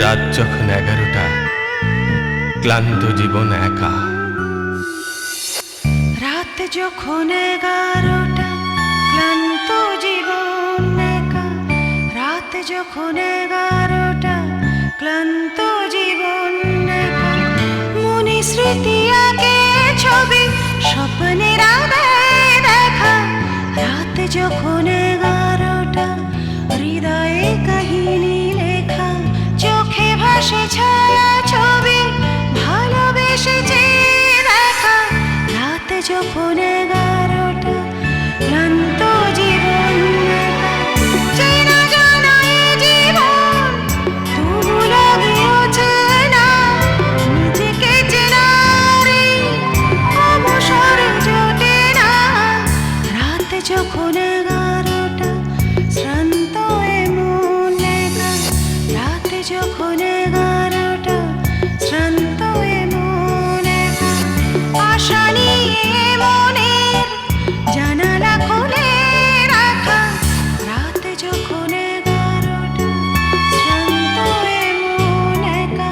রাত যখন 11টা, ক্লান্ত জীবন একা। রাত যখন 11টা, ক্লান্ত জীবন একা। রাত যখন 11টা, ক্লান্ত জীবন একা। মনে স্মৃতি আগে ছবি, স্বপ্নের আদায় দেখা। রাত যখন 11টা, হৃদয়ে কাহিনী লেখা। চোখে ভাসে ছায়া ছবি, ভালোবেসেছে দেখা। রাত যখন 11টা, ক্লান্ত জীবন একা। চেনা জানা এ জীবন, তবু লাগে অচেনা। নিজেকে চেনার এই অবসর জোটে না। রাত যখন 11টা, শ্রান্ত এ মন একা। রাত যখন 11টা, শ্রান্ত এ মন একা। আশা নিয়ে মনের জানালা খুলে রাখা। রাত যখন 11টা, শ্রান্ত এ মন একা।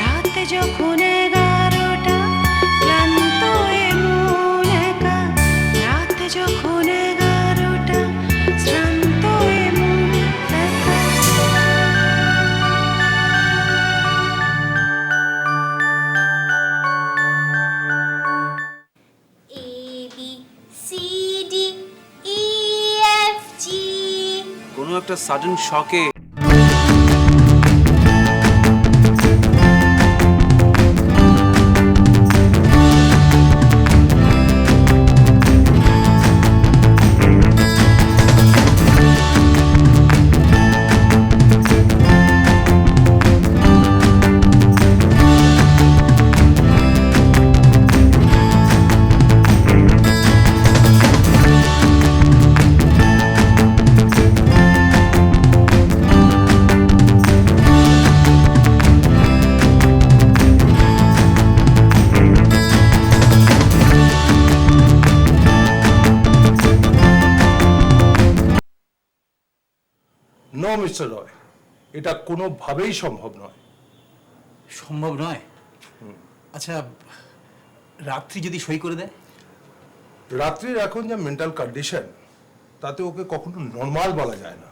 রাত যখন 11টা, ক্লান্ত এ মন একা। রাত যখন 11টা, শ্রান্ত এ মন একা। A B C D E F G কোনো একটা সাডেন শকে নো মিস্টার রয়, এটা কোনোভাবেই সম্ভব নয়। সম্ভব নয়? আচ্ছা, রাত্রি যদি সই করে দেয়? রাত্রির এখন যে মেন্টাল কন্ডিশন, তাতে ওকে কখনো নর্মাল বলা যায় না।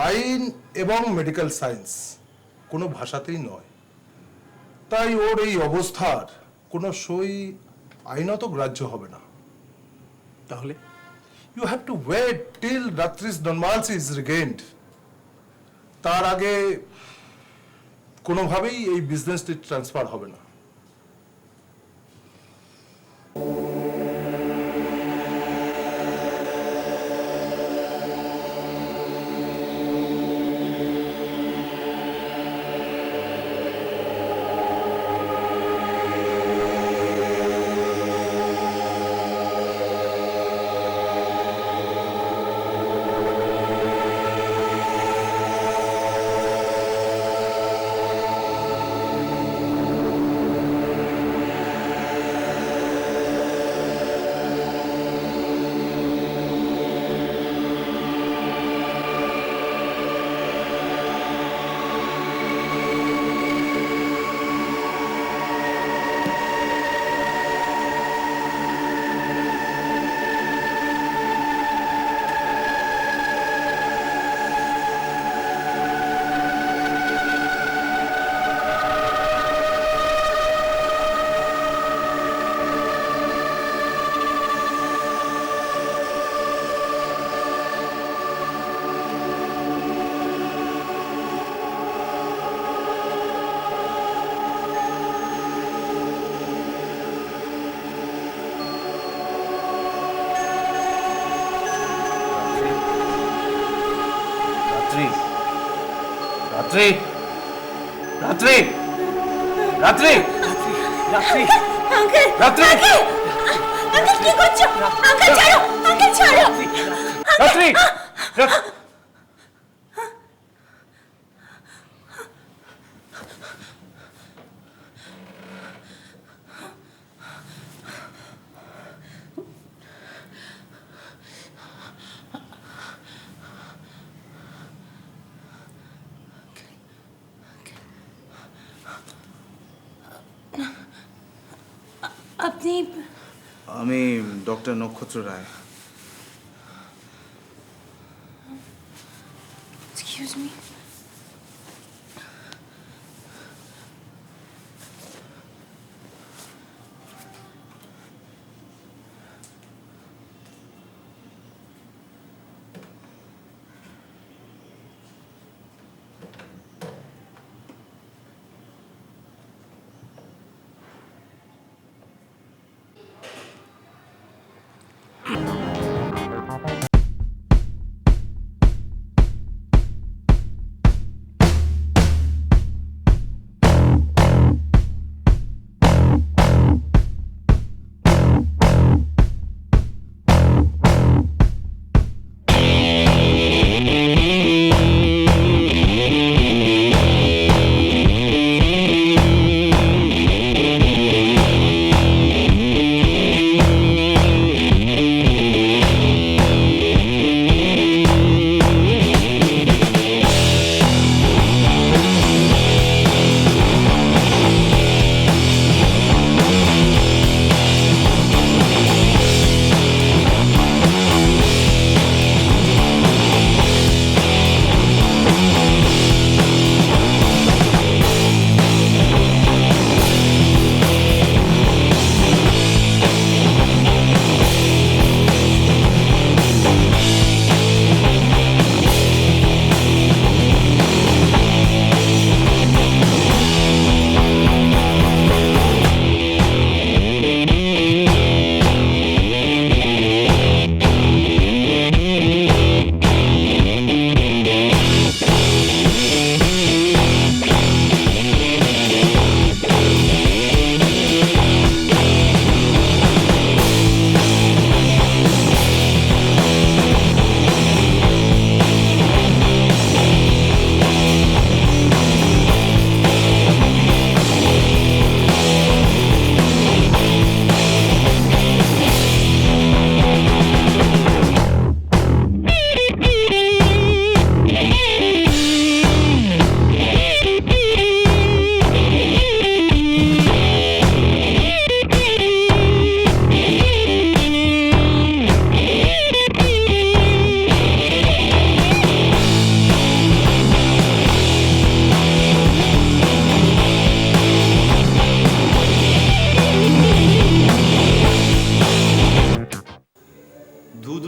আইন এবং মেডিকেল সায়েন্স কোনো ভাষাতেই নয়। তাই ওর এই অবস্থার কোনো সই আইনত গ্রাহ্য হবে না। তাহলে you have to wait till রাত্রিস নর্মালসি ইজ রিগেইনড। তার আগে কোনোভাবেই এই বিজনেসটি ট্রান্সফার হবে না। রাত্রি রাত্রি রাত্রি রাত্রি আঙ্কেল রাত্রি আঙ্কেল আঙ্কেল কি করছো? আঙ্কেল ছাড়ো, আঙ্কেল ছাড়ো। রাত্রি আপনি আমি ডক্টর নক্ষত্র রায়। Excuse me.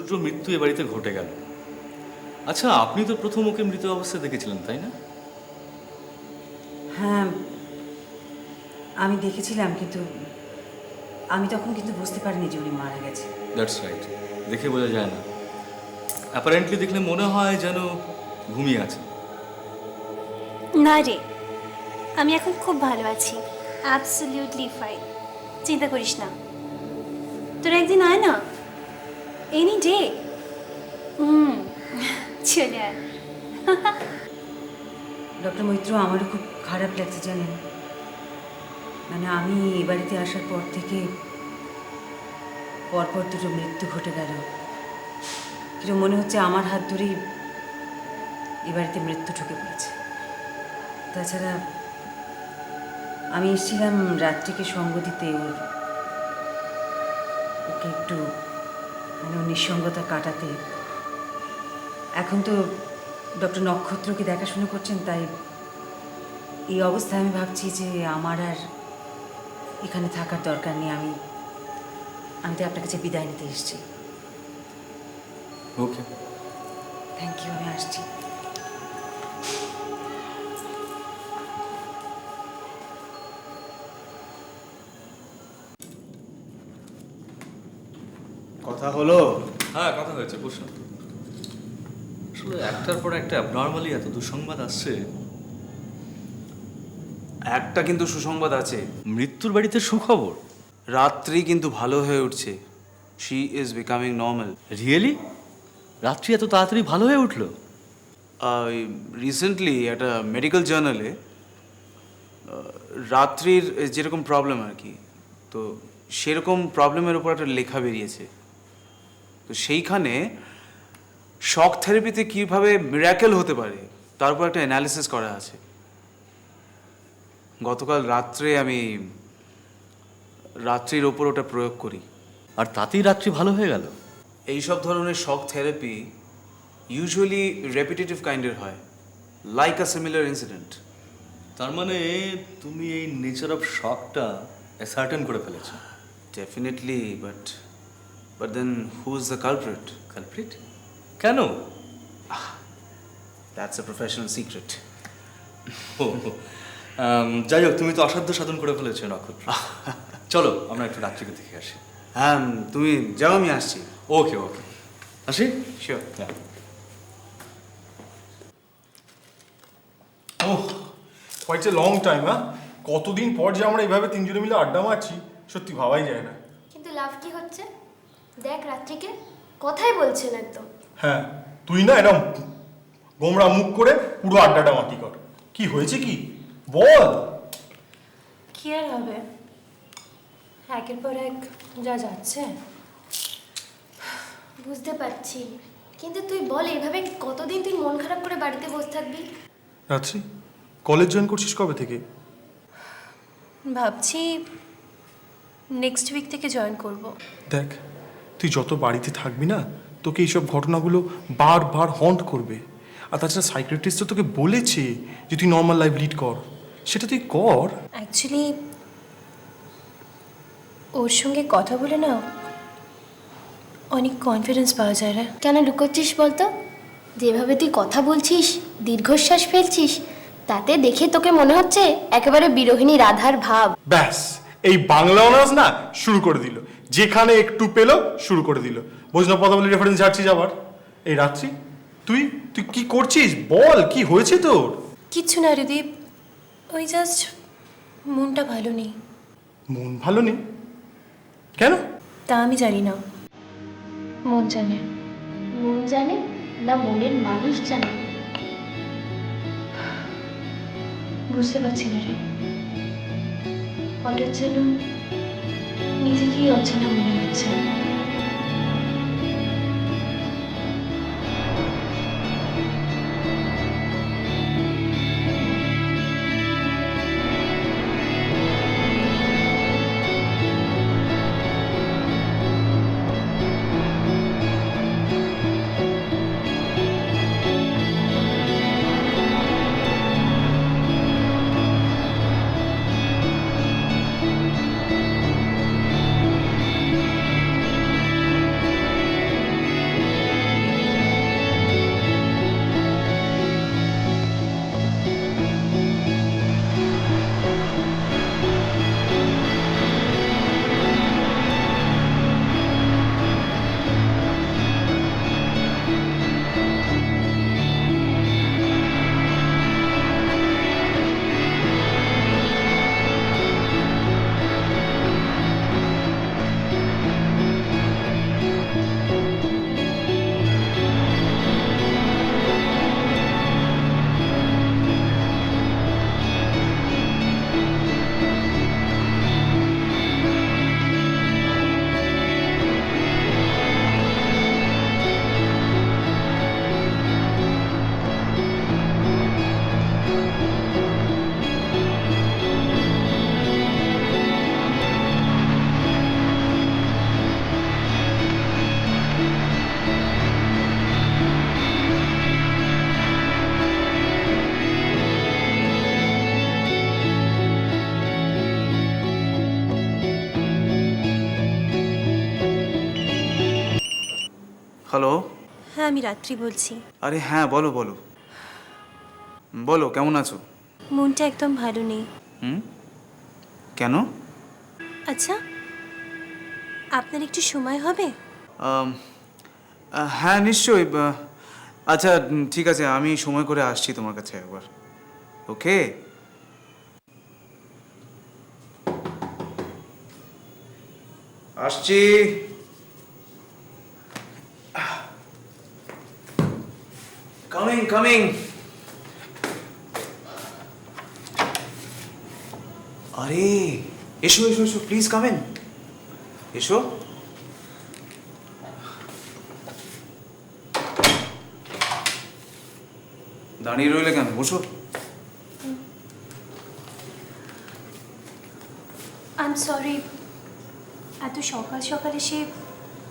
দুটো মৃত্যু এ বাড়িতে ঘটে গেল। আচ্ছা, আপনি তো প্রথম ওকে মৃত অবস্থায় দেখেছিলেন, তাই না? হ্যাঁ, আমি দেখেছিলাম, কিন্তু আমি তখন কিন্তু বুঝতে পারিনি যে উনি মারা গেছে। দ্যাটস রাইট, দেখে বোঝা যায় না। অ্যাপারেন্টলি দেখলে মনে হয় যেন ঘুমিয়ে আছে। না রে, আমি এখন খুব ভালো আছি, অ্যাবসলিউটলি ফাইন। চিন্তা করিস না, তোর একদিন আয় না, এনি ডে। চলে আয়। ডক্টর মৈত্র, আমারও খুব খারাপ লাগছে জানেন। মানে আমি এ বাড়িতে আসার পর থেকে পরপর দুটো মৃত্যু ঘটে গেল। কিন্তু মনে হচ্ছে আমার হাত ধরেই এ বাড়িতে মৃত্যু ঢুকে পড়েছে। তাছাড়া আমি এসেছিলাম রাত্রিকে সঙ্গ দিতে, ওকে একটু মানে ওর নিঃসঙ্গতা কাটাতে। এখন তো ডক্টর নক্ষত্রকে দেখাশোনা করছেন, তাই এই অবস্থায় আমি ভাবছি যে আমার আর এখানে থাকার দরকার নেই। আমি তো আপনার কাছে বিদায় নিতে এসেছি। ওকে, থ্যাংক ইউ, আমি আসছি। কথা হলো? হ্যাঁ, কথা হয়েছে, বসুন। আসলে একটার পর একটা অ্যাবনর্মালি এত দুঃসংবাদ আসছে। একটা কিন্তু সুসংবাদ আছে। মৃত্যুর বাড়িতে সুখবর। রাত্রি কিন্তু ভালো হয়ে উঠছে। She is becoming normal. Really? রাত্রি এত তাড়াতাড়ি ভালো হয়ে উঠলো? রিসেন্টলি একটা মেডিকেল জার্নালে রাত্রির যেরকম প্রবলেম আর কি, তো সেরকম প্রবলেমের উপর একটা লেখা বেরিয়েছে। তো সেইখানে শক থেরাপিতে কীভাবে মিরাকেল হতে পারে তার উপর একটা অ্যানালিসিস করা আছে। গতকাল রাত্রে আমি রাত্রির ওপর ওটা প্রয়োগ করি। আর তাতেই রাত্রি ভালো হয়ে গেল? এইসব ধরনের শক থেরাপি ইউজুয়ালি রেপিটেটিভ কাইন্ডের হয়, লাইক আ সিমিলার ইনসিডেন্ট। তার মানে তুমি এই নেচার অফ শকটা অ্যাসার্টেন করে ফেলেছো। Definitely, but then who is the culprit? Culprit? কেন? That's a professional secret. ও, যাই হোক, তুমি তো অসাধ্য সাধন করে ফেলেছো নক্ষত্র। চলো আমরা একটু রাত্রিকে দেখে আসি। হ্যাঁ, তুমি যাও, আমি আসছি। ওকে ওকে, আসি। Sure. Oh, quite a long time. হ্যাঁ, কতদিন পর যে আমরা এইভাবে তিনজনে মিলে আড্ডা মারছি, সত্যি ভাবাই যায় না। কিন্তু লাভ কি হচ্ছে? দেখ রাত্রিকে কথাই বলছেন একদম। হ্যাঁ, তুই না এরকম গোমরা মুখ করে পুরো আড্ডাটা মাটি কর। কি হয়েছে কি বল। কি আর হবে, একের পর এক যা যাচ্ছে। বুঝতে পারছি, কিন্তু তুই বল এইভাবে কতদিন তুই মন খারাপ করে বাড়িতে বসে থাকবি? রাত্রি, কলেজ জয়েন করছিস কবে থেকে? ভাবছি নেক্সট উইক থেকে জয়েন করব। দেখ, তুই যত বাড়িতে থাকবি না, তোকে এইসব ঘটনাগুলো বারবার হন্ট করবে। আর তাছাড়া সাইকিয়াট্রিস্ট তো তোকে বলেছে যে তুই নর্মাল লাইফ লিড কর, সেটা তুই কর। অ্যাকচুয়ালি ওর সঙ্গে কথা বলে না অনেক কনফিডেন্স পাওয়া যায় রে। কেন লুকোচ্ছিস বলতো? যেভাবে তুই কথা বলছিস, দীর্ঘশ্বাস ফেলছিস, তাতে দেখে তোকে মনে হচ্ছে একেবারে বিরোহিণী রাধার ভাব। ব্যাস, এই বাংলা অনার্স না শুরু করে দিল, যেখানে একটু পেলো শুরু করে দিল। বৈষ্ণব পদাবলী রেফারেন্স ঝাড়ছিস আবার। এই রাত্রি, তুই তুই কি করছিস বল, কি হয়েছে তোর? কিচ্ছু না রিদীপ, ওই জাস্ট মনটা ভালো নেই। মন ভালো নেই কেন? তা আমি জানি না, মন জানে। মন জানে না মনের মানুষ জানে? বুঝতে পারছি না রে, হঠাৎ যেন নিজেকেই অচেনা মনে হচ্ছে। হ্যালো। হ্যাঁ, আমি রাত্রি বলছি। আরে হ্যাঁ, বলো বলো বলো, কেমন আছো? মনটা একদম ভালো নেই। কেন? আচ্ছা, আপনার একটু সময় হবে? হ্যাঁ নিশ্চয়ই। আচ্ছা ঠিক আছে, আমি সময় করে আসছি তোমার কাছে একবার। ওকে, আসছি। Coming coming. আরে এসো এসো এসো, প্লিজ কাম ইন, এসো। দাঁড়িয়ে রইলে কেন, বসো। আই এম সরি, এত সকাল সকাল এসে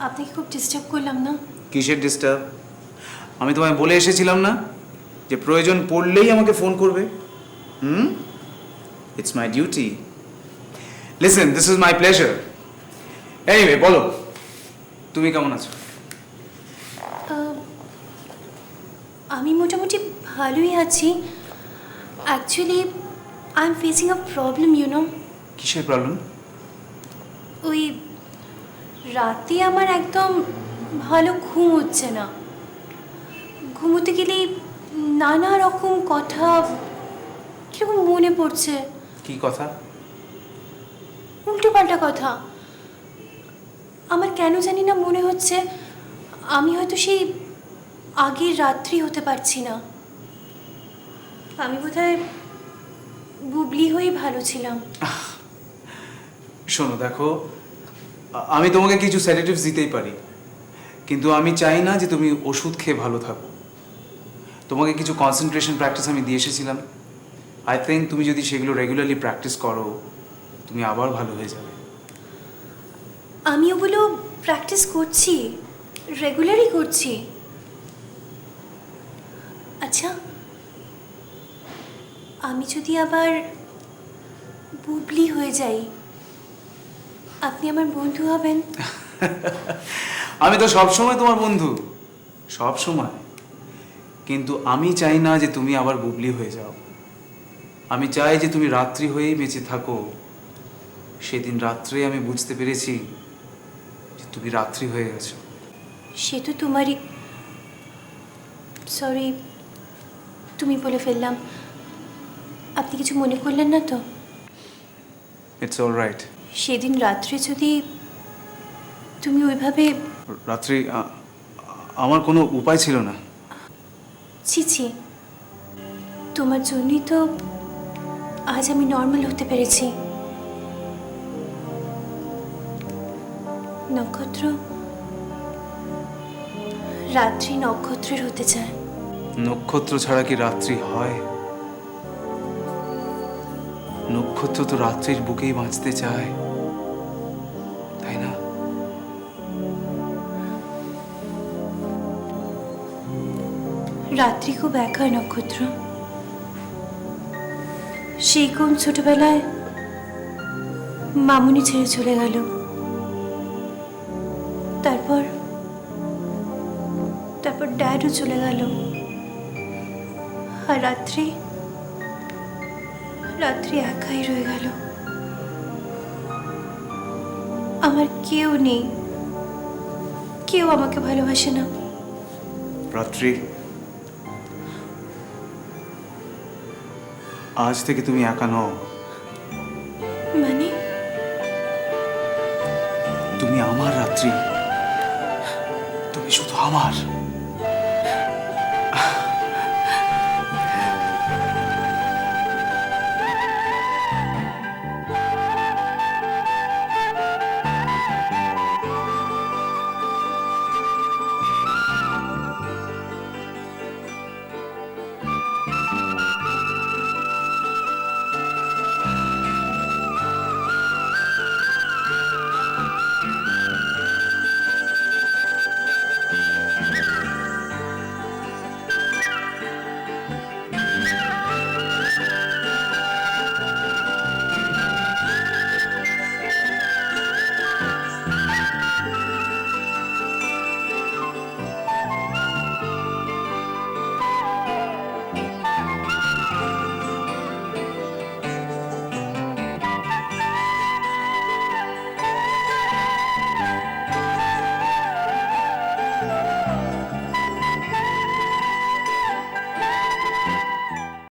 আপনাকে খুব ডিস্টার্ব করলাম না? কিসের ডিস্টার্ব? আমি তোমায় বলে এসেছিলাম না যে প্রয়োজন পড়লেই আমাকে ফোন করবে। It's my duty. Listen, this is my pleasure. Anyway, বলো তুমি কেমন আছো? আমি মোটামুটি ভালোই আছি। Actually I am facing a problem, কিসের প্রবলেম? ওই রাতে আমার একদম ভালো ঘুম হচ্ছে না। ঘুমোতে গেলেই নানা রকম কথা কিরকম মনে পড়ছে। কি কথা? উল্টোপাল্টা কথা। আমার কেন জানি না মনে হচ্ছে আমি হয়তো সেই আগের রাত্রি হতে পারছি না। আমি বোধহয় বুবলি হয়েই ভালো ছিলাম। শোনো, দেখো, আমি তোমাকে কিছু সেডেটিভস দিতেই পারি, কিন্তু আমি চাই না যে তুমি ওষুধ খেয়ে ভালো থাকো। তোমাকে কিছু কনসেন্ট্রেশন প্র্যাকটিস আমি দিয়ে এসেছিলাম। আই থিঙ্ক তুমি যদি সেগুলো রেগুলারলি প্র্যাকটিস করো, তুমি আবার ভালো হয়ে যাবে। আমি ওগুলো প্র্যাকটিস করছি, রেগুলারই করছি। আচ্ছা, আমি যদি আবার বুবলি হয়ে যাই, আপনি আমার বন্ধু হবেন? আমি তো সবসময় তোমার বন্ধু, সব সময়। কিন্তু আমি চাই না যে তুমি আবার বুবলি হয়ে যাও। আমি চাই যে তুমি রাত্রি হয়েই বেঁচে থাকো। সেদিন রাত্রে আমি বুঝতে পেরেছি যে তুমি রাত্রি হয়ে গেছো। সে তো তোমারই, সরি, তুমি বলে ফেললাম। আপনি কিছু মনে করলেন না তো? It's all right. সেদিন রাত্রে যদি তুমি ওইভাবে... রাত্রি আমার কোনো উপায় ছিল না। ছি ছি, তোমার জন্যই তো আজ আমি নর্মাল হতে পেরেছি। নক্ষত্র, রাত্রি নক্ষত্রের হতে চায়। নক্ষত্র ছাড়া কি রাত্রি হয়? নক্ষত্র তো রাত্রির বুকেই বাঁচতে চায়, তাই না? রাত্রি খুব একা নক্ষত্র। সেই কোন ছোটবেলায় মামুনি ছেড়ে চলে গেল, তারপর ড্যাডও চলে গেল। আর রাত্রি একাই রয়ে গেল। আমার কেউ নেই, কেউ আমাকে ভালোবাসে না। রাত্রি, আজ থেকে তুমি একা নও। মানে? তুমি আমার রাত্রি, তুমি শুধু আমার।